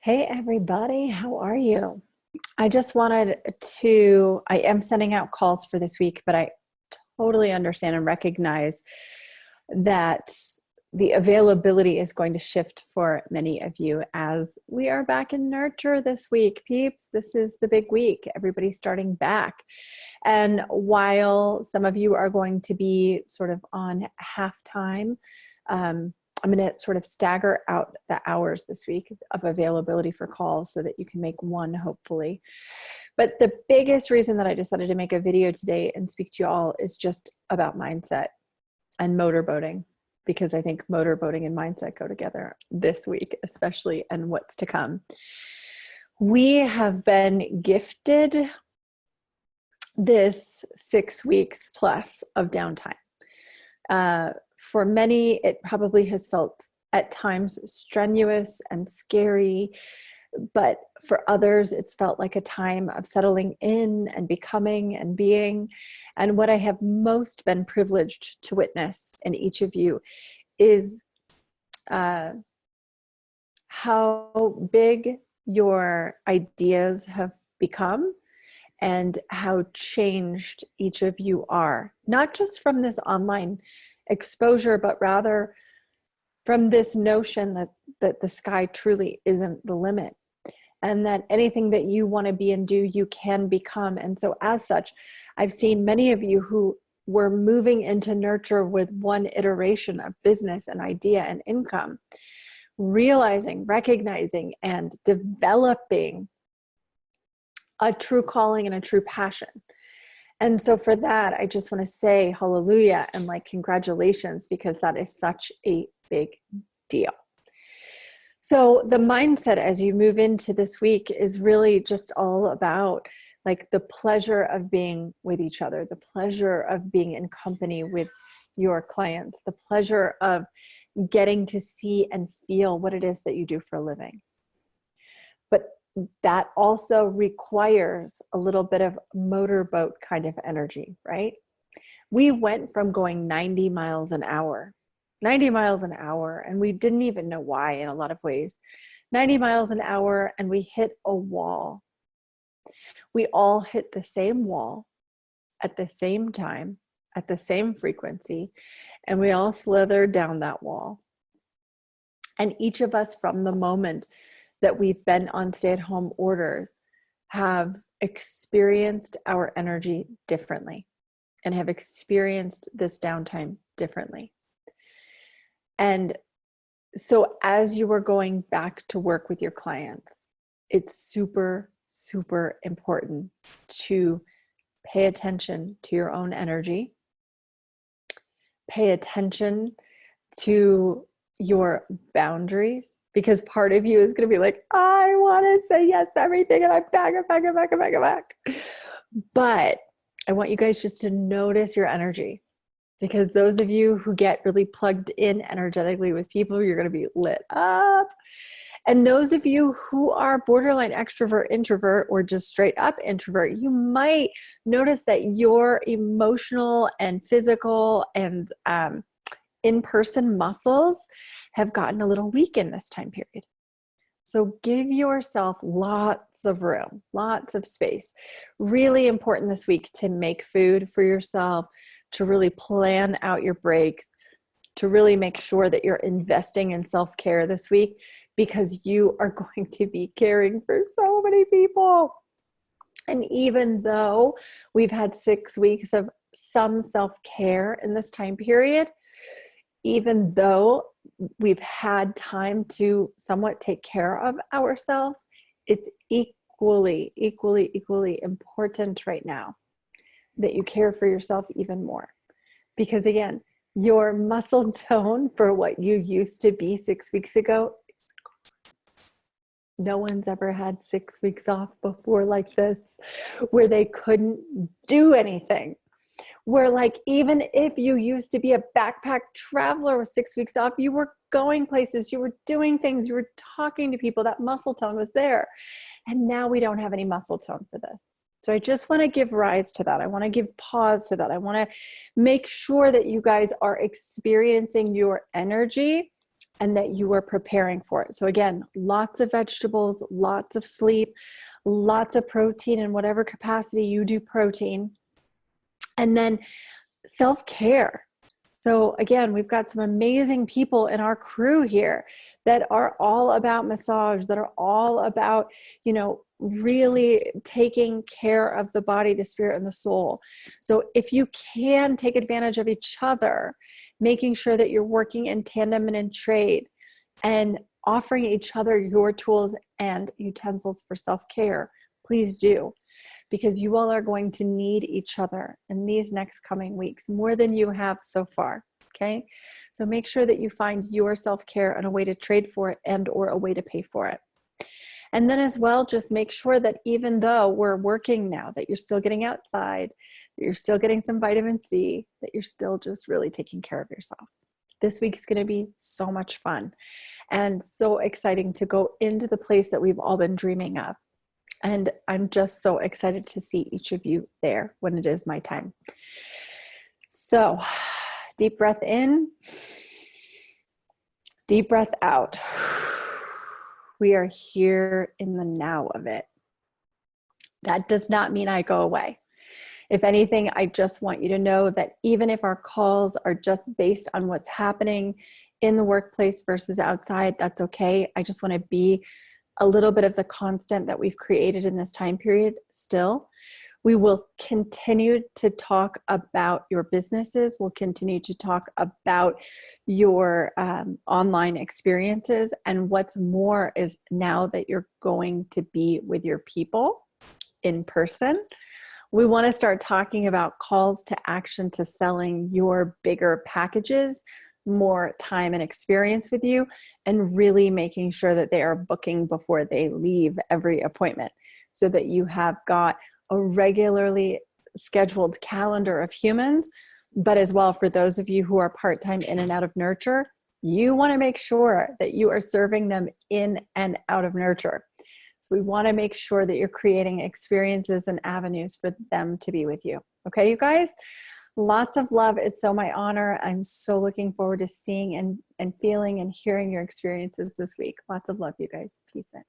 Hey everybody, how are you? I am sending out calls for this week, but I totally understand and recognize that the availability is going to shift for many of you as we are back in nurture this week, peeps. This is the big week. Everybody's starting back. And while some of you are going to be sort of on halftime, I'm going to sort of stagger out the hours this week of availability for calls so that you can make one, hopefully. But the biggest reason that I decided to make a video today and speak to you all is just about mindset and motorboating, because I think motorboating and mindset go together this week, especially, and what's to come. We have been gifted this 6 weeks plus of downtime. For many, it probably has felt at times strenuous and scary, but for others, it's felt like a time of settling in and becoming and being. And what I have most been privileged to witness in each of you is how big your ideas have become and how changed each of you are, not just from this online exposure, but rather from this notion that the sky truly isn't the limit, and that anything that you want to be and do, you can become. And so as such, I've seen many of you who were moving into nurture with one iteration of business and idea and income, realizing, recognizing, and developing a true calling and a true passion. And so for that, I just want to say hallelujah and congratulations, because that is such a big deal. So the mindset as you move into this week is really just all about the pleasure of being with each other, the pleasure of being in company with your clients, the pleasure of getting to see and feel what it is that you do for a living. But that also requires a little bit of motorboat kind of energy, right? We went from going 90 miles an hour, and we didn't even know why in a lot of ways. 90 miles an hour, and we hit a wall. We all hit the same wall at the same time, at the same frequency, and we all slithered down that wall. And each of us, from the moment that we've been on stay-at-home orders, have experienced our energy differently and have experienced this downtime differently. And so as you are going back to work with your clients, it's super, super important to pay attention to your own energy, pay attention to your boundaries, because part of you is going to be like, I want to say yes to everything, and I'm back. But I want you guys just to notice your energy, because those of you who get really plugged in energetically with people, you're going to be lit up. And those of you who are borderline extrovert, introvert, or just straight up introvert, you might notice that your emotional and physical and in-person muscles have gotten a little weak in this time period. So give yourself lots of room, lots of space. Really important this week to make food for yourself, to really plan out your breaks, to really make sure that you're investing in self-care this week, because you are going to be caring for so many people. And even though we've had 6 weeks of some self-care in this time period, even though we've had time to somewhat take care of ourselves, it's equally important right now that you care for yourself even more. Because again, your muscle tone for what you used to be 6 weeks ago, no one's ever had 6 weeks off before like this, where they couldn't do anything. Where even if you used to be a backpack traveler with 6 weeks off, you were going places, you were doing things, you were talking to people, that muscle tone was there. And now we don't have any muscle tone for this. So I just want to give rise to that. I want to give pause to that. I want to make sure that you guys are experiencing your energy and that you are preparing for it. So again, lots of vegetables, lots of sleep, lots of protein in whatever capacity you do protein. And then self-care. So again, we've got some amazing people in our crew here that are all about massage, that are all about, you know, really taking care of the body, the spirit, and the soul. So if you can take advantage of each other, making sure that you're working in tandem and in trade and offering each other your tools and utensils for self-care, please do. Because you all are going to need each other in these next coming weeks more than you have so far, okay? So make sure that you find your self-care and a way to trade for it and or a way to pay for it. And then as well, just make sure that even though we're working now, that you're still getting outside, that you're still getting some vitamin C, that you're still just really taking care of yourself. This week is going to be so much fun and so exciting to go into the place that we've all been dreaming of. And I'm just so excited to see each of you there when it is my time. So deep breath in, deep breath out. We are here in the now of it. That does not mean I go away. If anything, I just want you to know that even if our calls are just based on what's happening in the workplace versus outside, that's okay. I just want to be a little bit of the constant that we've created in this time period still. We will continue to talk about your businesses. We'll continue to talk about your online experiences. And what's more is now that you're going to be with your people in person, we want to start talking about calls to action to selling your bigger packages, more time and experience with you, and really making sure that they are booking before they leave every appointment so that you have got a regularly scheduled calendar of humans. But as well, for those of you who are part-time in and out of nurture, you want to make sure that you are serving them in and out of nurture. So we want to make sure that you're creating experiences and avenues for them to be with you. Okay, you guys? Lots of love. It's so my honor. I'm so looking forward to seeing and feeling and hearing your experiences this week. Lots of love, you guys. Peace in.